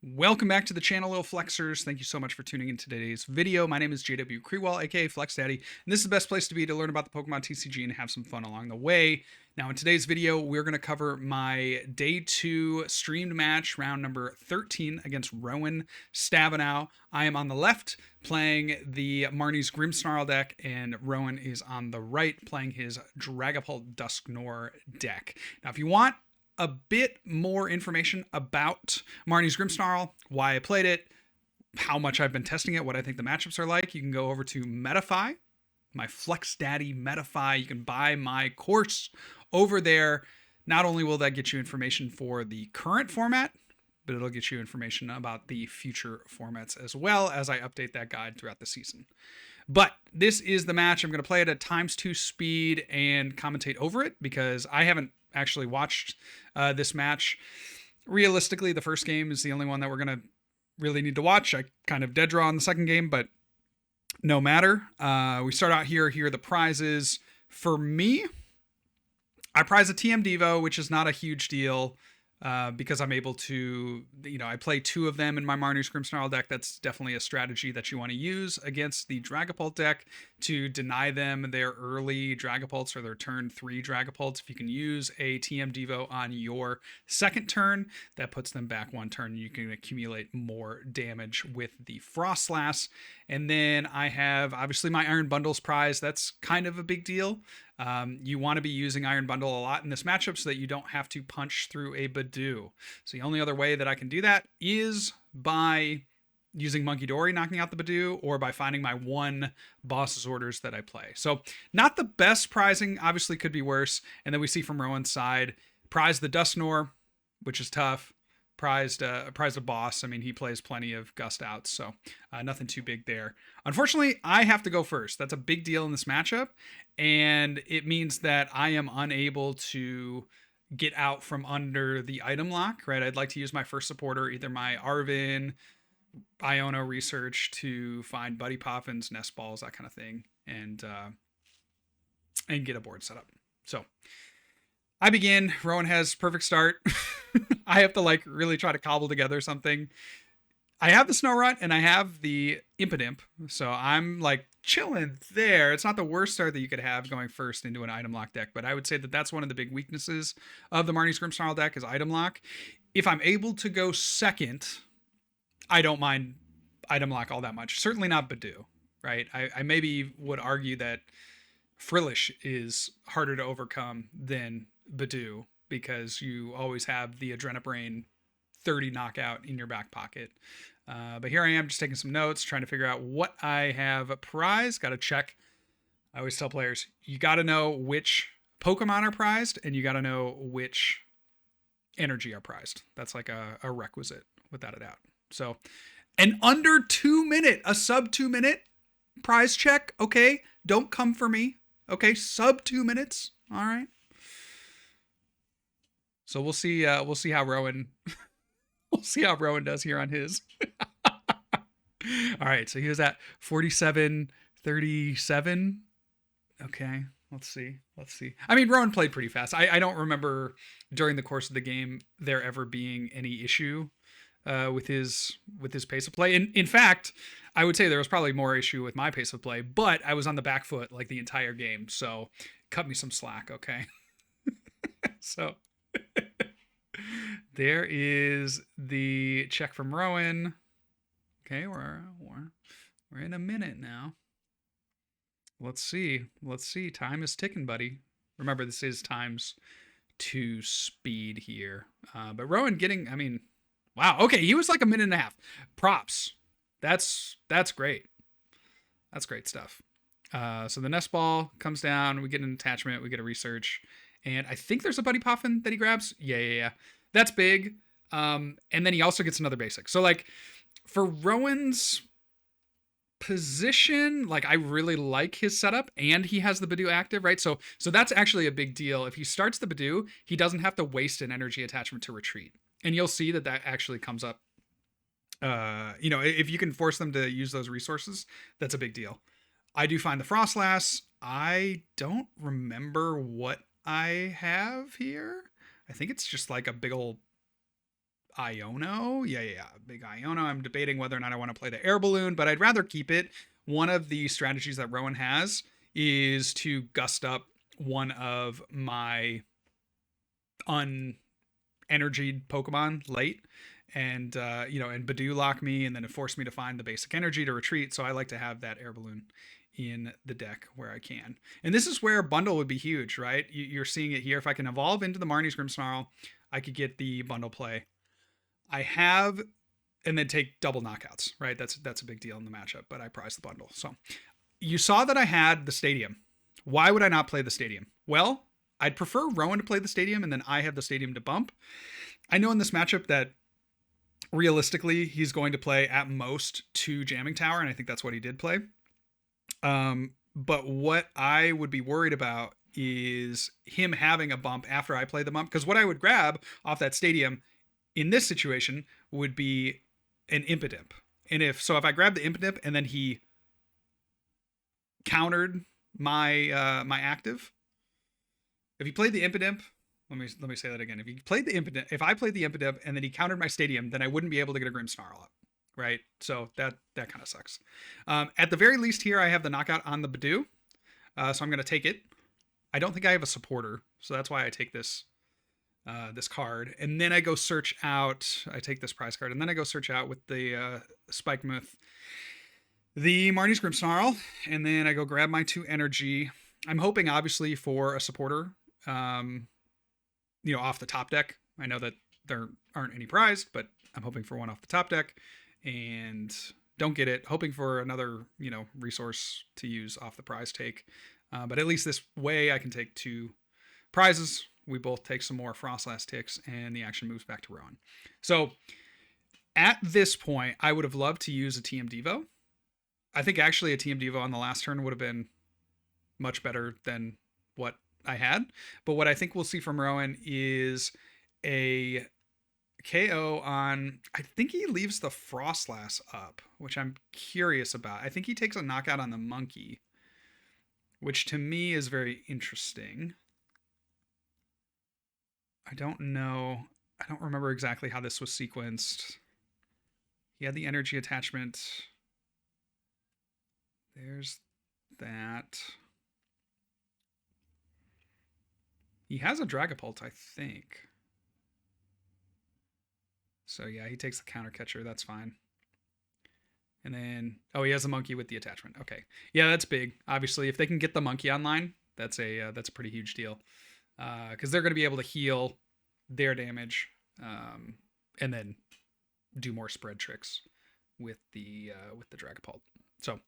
Welcome back to the channel, little flexers. Thank you so much for tuning in to today's video. My name is JW Creewell, aka Flex Daddy, and this is the best place to be to learn about the Pokemon TCG and have some fun along the way. Now, in today's video, we're going to cover my Day 2 streamed match, round number 13 against Rowan Stavenow. I am on the left playing the Marnie's Grimmsnarl deck, and Rowan is on the right playing his Dragapult Dusknoir deck. Now, if you want a bit more information about Marnie's Grimmsnarl, why I played it, how much I've been testing it, what I think the matchups are like, you can go over to Metafy, my Flex Daddy Metafy. You can buy my course over there. Not only will that get you information for the current format, but it'll get you information about the future formats as well as I update that guide throughout the season. But this is the match. I'm going to play it at ×2 speed and commentate over it because I haven't actually watched this match. Realistically, the first game is the only one that we're going to really need to watch. I kind of dead draw in the second game, but no matter. We start out here. Here are the prizes. For me, I prize a TM Devo, which is not a huge deal. Because I'm able to, I play two of them in my Marnie's Grimmsnarl deck. That's definitely a strategy that you want to use against the Dragapult deck to deny them their early Dragapults or their turn 3 Dragapults. If you can use a TM Devo on your second turn, that puts them back one turn. You can accumulate more damage with the Frostlass. And then I have, obviously, my Iron Bundles prize. That's kind of a big deal. You want to be using Iron Bundle a lot in this matchup so that you don't have to punch through a Badoo. So the only other way that I can do that is by using Monkey Dory, knocking out the Badoo, or by finding my one boss's orders that I play. So not the best prizing, obviously could be worse. And then we see from Rowan's side, prize the Dusknoir, which is tough. Prized a boss. I mean, he plays plenty of Gust outs, so nothing too big there. Unfortunately, I have to go first. That's a big deal in this matchup, and it means that I am unable to get out from under the item lock, right? I'd like to use my first supporter, either my Arvin, Iono research to find Buddy Poffins, Nest Balls, that kind of thing, and get a board set up. So I begin. Rowan has perfect start. I have to really try to cobble together something. I have the Snorunt and I have the Impidimp, so I'm chilling there. It's not the worst start that you could have going first into an item lock deck, but I would say that that's one of the big weaknesses of the Marnie's Grimmsnarl deck is item lock. If I'm able to go second, I don't mind item lock all that much. Certainly not Badoo, right? I maybe would argue that Frillish is harder to overcome than Badoo because you always have the Adrenabrain 30 knockout in your back pocket. But here I am just taking some notes, trying to figure out what I have prized. Got to check. I always tell players, you got to know which Pokemon are prized and you got to know which energy are prized. That's like a requisite without a doubt. So an under 2 minute, a sub 2 minute prize check. Okay. Don't come for me. Okay. Sub 2 minutes. All right. So we'll see how Rowan does here on his. All right, so he was at 47-37. Okay, let's see. I mean, Rowan played pretty fast. I don't remember during the course of the game there ever being any issue with his pace of play. In fact, I would say there was probably more issue with my pace of play, but I was on the back foot the entire game, so cut me some slack, okay? So there is the check from Rowan. Okay, we're in a minute now. Let's see. Time is ticking, buddy. Remember, this is ×2 speed here. But Rowan getting, wow. Okay, he was like a minute and a half. Props. That's great. That's great stuff. So the Nest Ball comes down. We get an attachment. We get a research. And I think there's a Buddy Poffin that he grabs. Yeah. That's big. And then he also gets another basic. So for Rowan's position, I really like his setup and he has the Badoo active, right? So that's actually a big deal. If he starts the Badoo, he doesn't have to waste an energy attachment to retreat. And you'll see that actually comes up. If you can force them to use those resources, that's a big deal. I do find the Frostlass. I don't remember what I have here. I think it's just a big old Iono. Yeah. Big Iono. I'm debating whether or not I want to play the air balloon, but I'd rather keep it. One of the strategies that Rowan has is to gust up one of my unenergied Pokemon late, and and Badoo lock me, and then it forced me to find the basic energy to retreat. So I like to have that air balloon in the deck where I can. And this is where bundle would be huge, right? You're seeing it here. If I can evolve into the Marnie's Grimmsnarl, I could get the bundle play. I have, and then take double knockouts, right? That's a big deal in the matchup, but I prize the bundle. So you saw that I had the stadium. Why would I not play the stadium? Well, I'd prefer Rowan to play the stadium, and then I have the stadium to bump. I know in this matchup that realistically he's going to play at most 2 Jamming Tower, and I think that's what he did play. But what I would be worried about is him having a bump after I play the bump, because what I would grab off that stadium in this situation would be an Impidimp. And if I grab the Impidimp and then he countered my my active, if he played the Impidimp, let me say that again. If I played the Impidimp and then he countered my stadium, then I wouldn't be able to get a Grimmsnarl up. Right, so that kind of sucks. At the very least here, I have the knockout on the Badoo, so I'm going to take it. I don't think I have a supporter, so that's why I take this this card, and then I go search out. I take this prize card, and then I go search out with the Spikemuth, the Marnie's Grimmsnarl, and then I go grab my 2 energy. I'm hoping, obviously, for a supporter, off the top deck. I know that there aren't any prized, but I'm hoping for one off the top deck. And don't get it, hoping for another, resource to use off the prize take. But at least this way I can take 2 prizes. We both take some more Frostlass ticks, and the action moves back to Rowan. So at this point, I would have loved to use a TM Devo. I think actually a TM Devo on the last turn would have been much better than what I had. But what I think we'll see from Rowan is a KO on, I think he leaves the Frostlass up, which I'm curious about. I think he takes a knockout on the monkey, which to me is very interesting. I don't know. I don't remember exactly how this was sequenced. He had the energy attachment. There's that. He has a Dragapult, I think. So yeah, he takes the counter catcher. That's fine. And then, he has a monkey with the attachment. Okay, yeah, that's big. Obviously, if they can get the monkey online, that's a pretty huge deal, because they're going to be able to heal their damage, and then do more spread tricks with the Dragapult. So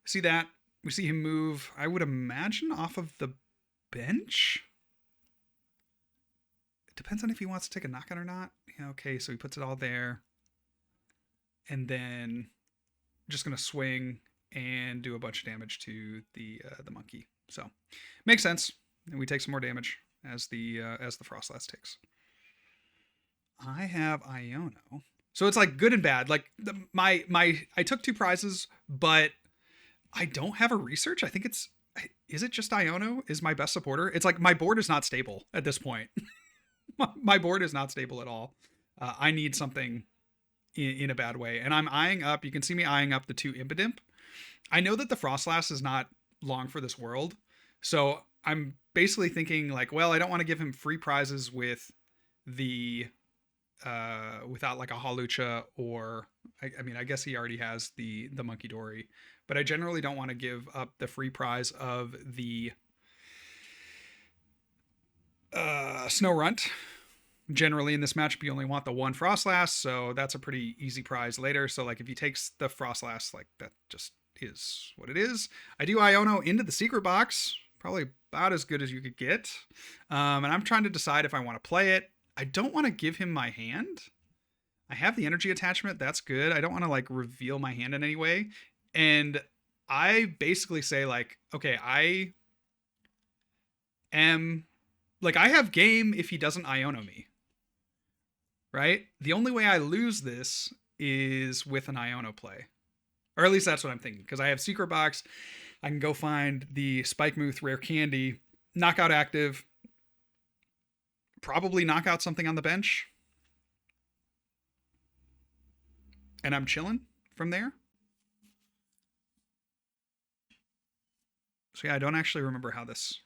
see that, we see him move. I would imagine off of the bench. Depends on if he wants to take a knockout or not. Yeah, okay, so he puts it all there. And then just going to swing and do a bunch of damage to the monkey. So makes sense. And we take some more damage as the Frostlass takes. I have Iono. So it's like good and bad. Like I took 2 prizes, but I don't have a research. I think is it just Iono is my best supporter? It's like my board is not stable at this point. My board is not stable at all. I need something in a bad way. And I'm eyeing up, you can see me eyeing up the 2 Impidimp. I know that the Frostlass is not long for this world. So I'm basically thinking like, well, I don't want to give him free prizes with the, without like a Hawlucha, or, I guess he already has the Monkey Dory, but I generally don't want to give up the free prize of the Snow Runt. Generally in this matchup, you only want the 1 Frostlass, so that's a pretty easy prize later. So like if he takes the Frostlass, like that just is what it is. I do Iono into the secret box, probably about as good as you could get. And I'm trying to decide if I want to play it. I don't want to give him my hand. I have the energy attachment, that's good. I don't want to like reveal my hand in any way. And I basically say like, okay, I am like, I have game if he doesn't Iono me. Right? The only way I lose this is with an Iono play. Or at least that's what I'm thinking. Because I have Secret Box. I can go find the Spikemuth Rare Candy. Knockout active. Probably knock out something on the bench. and I'm chilling from there. So yeah, I don't actually remember how this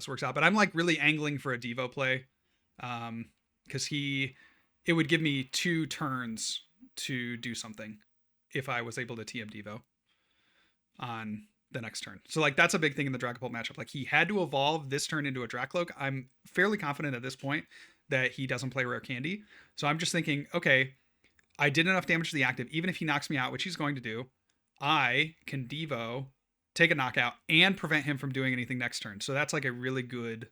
works out, but I'm like really angling for a Devo play, because it would give me 2 turns to do something if I was able to TM Devo on the next turn. So like that's a big thing in the Dragapult matchup. Like he had to evolve this turn into a Dracloak. I'm fairly confident at this point that he doesn't play Rare Candy. So I'm just thinking, okay, I did enough damage to the active. Even if he knocks me out, which he's going to do, I can Devo, take a knockout, and prevent him from doing anything next turn. So that's like a really good,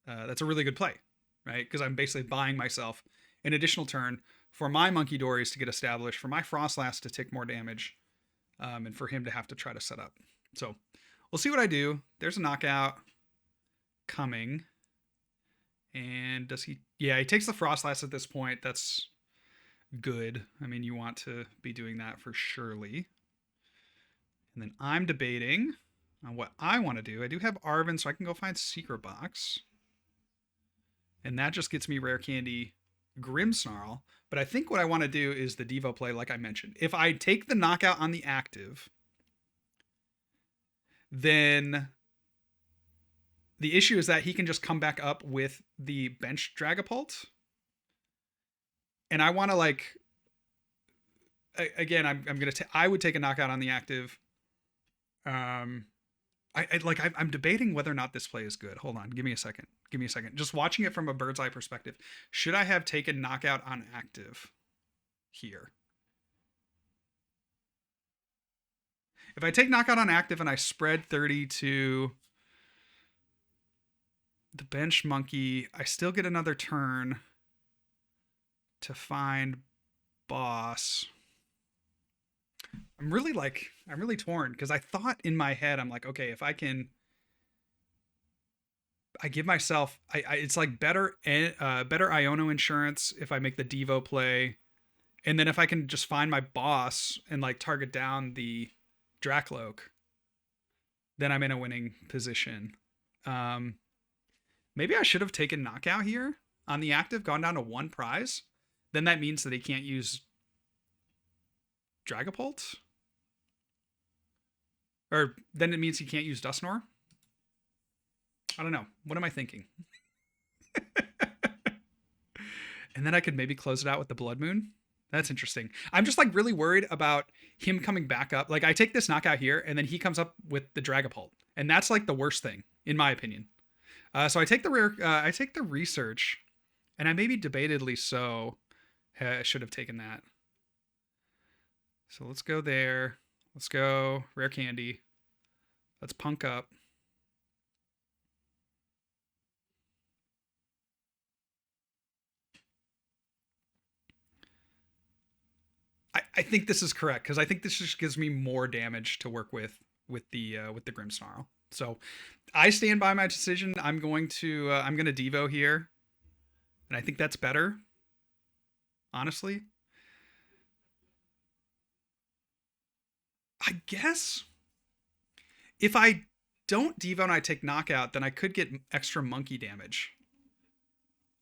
that's a really good play, right? Because I'm basically buying myself an additional turn for my Monkey Dories to get established, for my Frostlass to take more damage, and for him to have to try to set up. So we'll see what I do. There's a knockout coming. And does he? Yeah, he takes the Frostlass at this point. That's good. I mean, you want to be doing that for surely. And then I'm debating on what I want to do. I do have Arven, so I can go find Secret Box. And that just gets me Rare Candy Grimmsnarl. But I think what I want to do is the Devo play, like I mentioned. If I take the knockout on the active, then the issue is that he can just come back up with the bench Dragapult. And I want to like, again, I would take a knockout on the active. I'm debating whether or not this play is good. Hold on, give me a second. Just watching it from a bird's eye perspective, should I have taken knockout on active here? If I take knockout on active and I spread 30 to the bench monkey, I still get another turn to find boss. I'm really torn because I thought in my head, I'm like, okay, if I give myself, it's like better Iono insurance if I make the Devo play, and then if I can just find my boss and like target down the Dracloak, then I'm in a winning position. Maybe I should have taken knockout here on the active, gone down to 1 prize. Then that means that he can't use Dragapult. Or then it means he can't use Dusknoir. I don't know. What am I thinking? And then I could maybe close it out with the Blood Moon. That's interesting. I'm just like really worried about him coming back up. Like I take this knockout here and then he comes up with the Dragapult. And that's like the worst thing, in my opinion. So I take the research, and I maybe debatedly so should have taken that. So let's go there. Let's go Rare Candy. Let's punk up. I think this is correct because I think this just gives me more damage to work with the Grimmsnarl. So I stand by my decision. I'm going to Devo here, and I think that's better. Honestly, I guess if I don't Devo and I take knockout, then I could get extra monkey damage,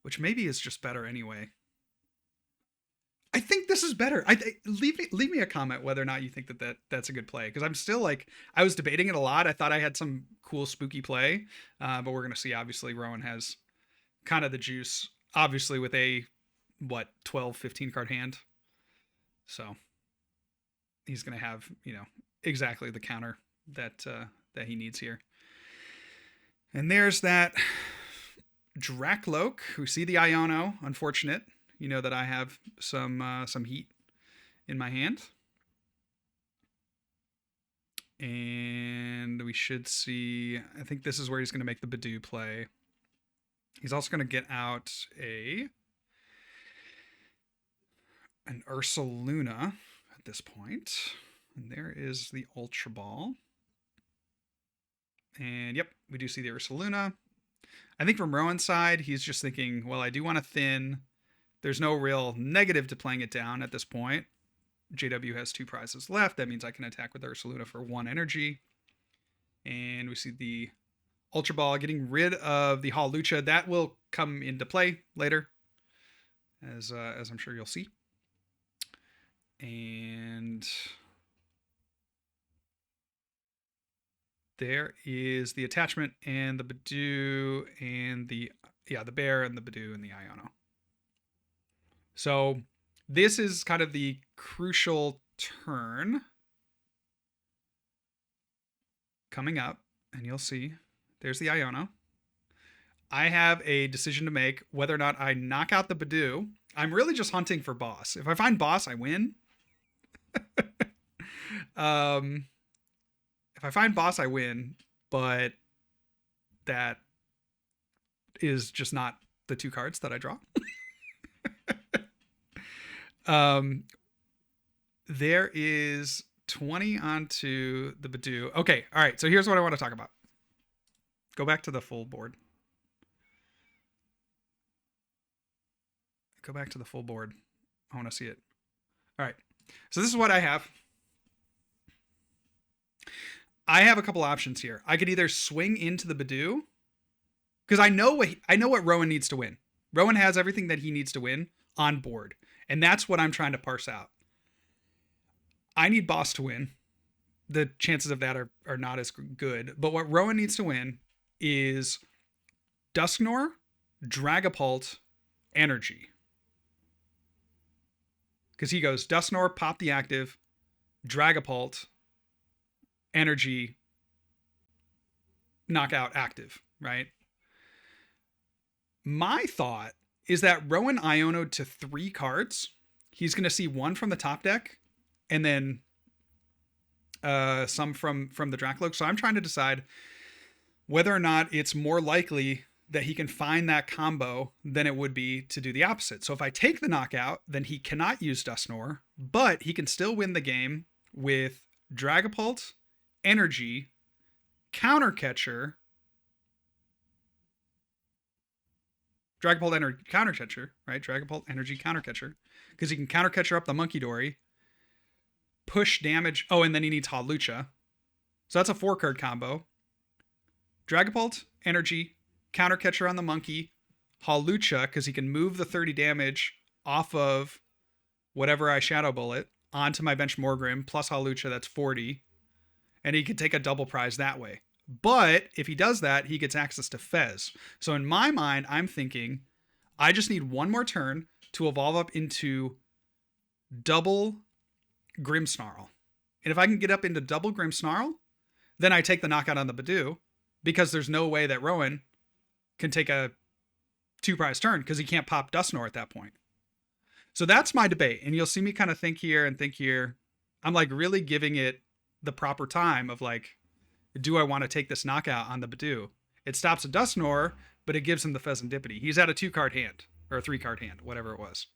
which maybe is just better anyway. I think this is better. Leave me a comment whether or not you think that's a good play, because I'm still like, I was debating it a lot. I thought I had some cool spooky play, but we're gonna see. Obviously, Rowan has kind of the juice, obviously with a 12, 15 card hand, so he's gonna have exactly the counter that he needs here. And there's that Dracloak, who see the Iono. Unfortunate. You know that I have some heat in my hand. And we should see, I think this is where he's going to make the Badoo play. He's also going to get out an Ursaluna at this point. And there is the Ultra Ball. And yep, we do see the Ursaluna. I think from Rowan's side, he's just thinking, well, I do want to thin. There's no real negative to playing it down at this point. JW has 2 prizes left. That means I can attack with Ursaluna for 1 energy. And we see the Ultra Ball getting rid of the Hawlucha. That will come into play later, as I'm sure you'll see. And there is the attachment and the Badoo and the bear and the Badoo and the Iono. So this is kind of the crucial turn coming up, and you'll see there's the Iono. I have a decision to make whether or not I knock out the Badoo. I'm really just hunting for boss. If I find boss, I win. If I find boss, I win, but that is just not the two cards that I draw. There is 20 onto the Badoo. Okay, all right, so here's what I want to talk about. Go back to the full board. Go back to the full board. I want to see it. All right, so this is what I have. I have a couple options here. I could either swing into the Badoo, because I know what Rowan needs to win. Rowan has everything that he needs to win on board, and that's what I'm trying to parse out. I need boss to win. The chances of that are not as good. But what Rowan needs to win is Dusknoir, Dragapult, Energy. Because he goes Dusknoir, pop the active, Dragapult, Energy, knockout active, right? My thought is that Rowan Iono'd to 3 cards. He's going to see 1 from the top deck, and then some from the Dracloak. So I'm trying to decide whether or not it's more likely that he can find that combo than it would be to do the opposite. So if I take the knockout, then he cannot use Dusknoir, but he can still win the game with Dragapult, Energy, Countercatcher, Dragapult, Countercatcher, right? Dragapult, Energy, Countercatcher, because he can Countercatcher up the Monkey Dory, push damage. Oh, and then he needs Hawlucha. So that's a 4-card combo. Dragapult, Energy, Countercatcher on the Monkey, Hawlucha, because he can move the 30 damage off of whatever I Shadow Bullet onto my bench Morgrim, plus Hawlucha, that's 40. And he could take a double prize that way. But if he does that, he gets access to Fez. So in my mind, I'm thinking I just need one more turn to evolve up into double Grimmsnarl. And if I can get up into double Grimmsnarl, then I take the knockout on the Badoo, because there's no way that Rowan can take a 2-prize turn because he can't pop Dusknoir at that point. So that's my debate. And you'll see me kind of think here and think here. I'm like really giving it the proper time of like, do I want to take this knockout on the Badoo? It stops a Dusknoir, but it gives him the Pheasantipity. He's at a 2-card hand or a 3-card hand, whatever it was.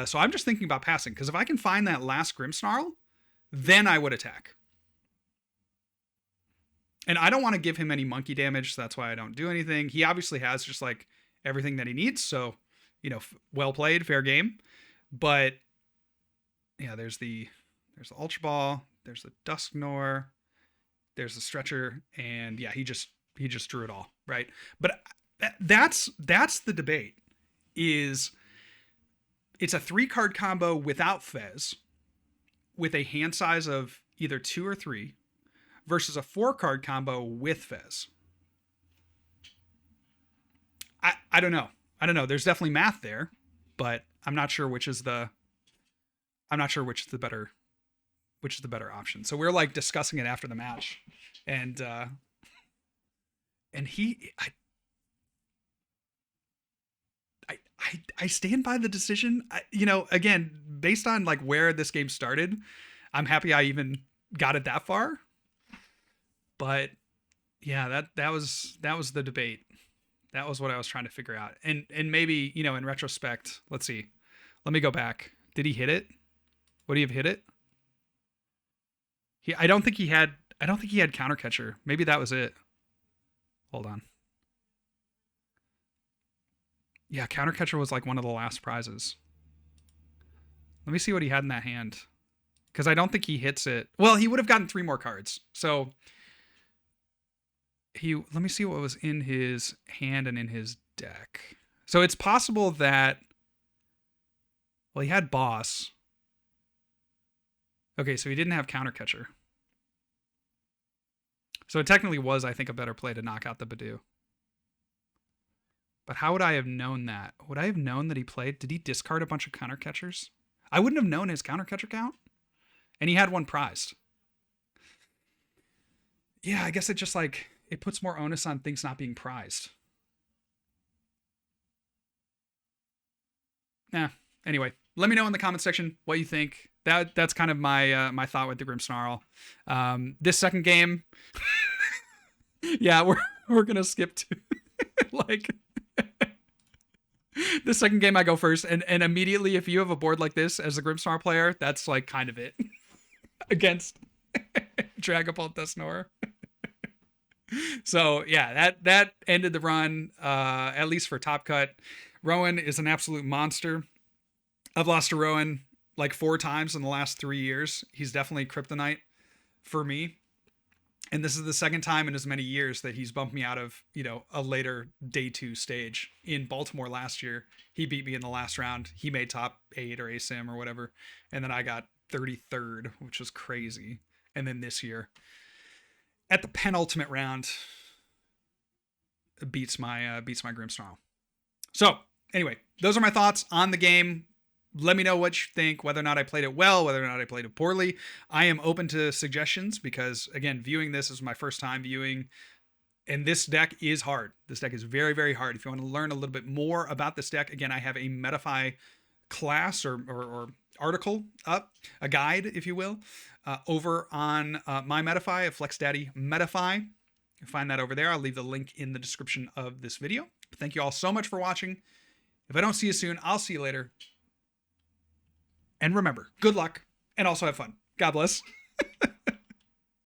So I'm just thinking about passing, because if I can find that last Grimmsnarl, then I would attack. And I don't want to give him any monkey damage, so that's why I don't do anything. He obviously has just like everything that he needs, so well played, fair game. But yeah, there's the Ultra Ball, there's the Dusknoir, there's the Stretcher, and yeah, he just drew it all, right? But that's the debate. Is it's a 3-card combo without Fez, with a hand size of either 2 or 3, versus a 4-card combo with Fez. I don't know. There's definitely math there, but I'm not sure which is the better option. So we're like discussing it after the match, and I stand by the decision. Again, based on like where this game started, I'm happy I even got it that far. But yeah, that was the debate. That was what I was trying to figure out. And maybe, in retrospect, let's see. Let me go back. Did he hit it? Would he have hit it? I don't think he had Countercatcher. Maybe that was it. Hold on. Yeah, Countercatcher was like one of the last prizes. Let me see what he had in that hand, because I don't think he hits it. Well, he would have gotten 3 more cards. So let me see what was in his hand and in his deck. So it's possible that, well, he had boss. Okay, so he didn't have counter catcher. So it technically was, I think, a better play to knock out the Badoo. But how would I have known that? Would I have known that he played? Did he discard a bunch of counter catchers? I wouldn't have known his counter catcher count. And he had one prized. Yeah, I guess it just like it puts more onus on things not being prized. Yeah. Anyway, let me know in the comment section what you think. That's kind of my thought with the Grimmsnarl. This second game, yeah, we're gonna skip to like the second game. I go first, and immediately if you have a board like this as a Grimmsnarl player, that's like kind of it against Dragapult Dusknoir. So yeah, that ended the run, at least for Top Cut. Rowan is an absolute monster. I've lost to Rowan like 4 times in the last 3 years. He's definitely kryptonite for me. And this is the second time in as many years that he's bumped me out of, a later day 2 stage. In Baltimore last year, he beat me in the last round. He made top 8 or ASIM or whatever. And then I got 33rd, which was crazy. And then this year, at the penultimate round, beats my Grimmsnarl. So anyway, those are my thoughts on the game. Let me know what you think, whether or not I played it well, whether or not I played it poorly. I am open to suggestions because, again, viewing this is my first time viewing, and this deck is hard. This deck is very, very hard. If you want to learn a little bit more about this deck, again, I have a Metafy class or article up, a guide, if you will, over on my Metafy at FlexDaddy Metafy. You can find that over there. I'll leave the link in the description of this video. Thank you all so much for watching. If I don't see you soon, I'll see you later. And remember, good luck and also have fun. God bless.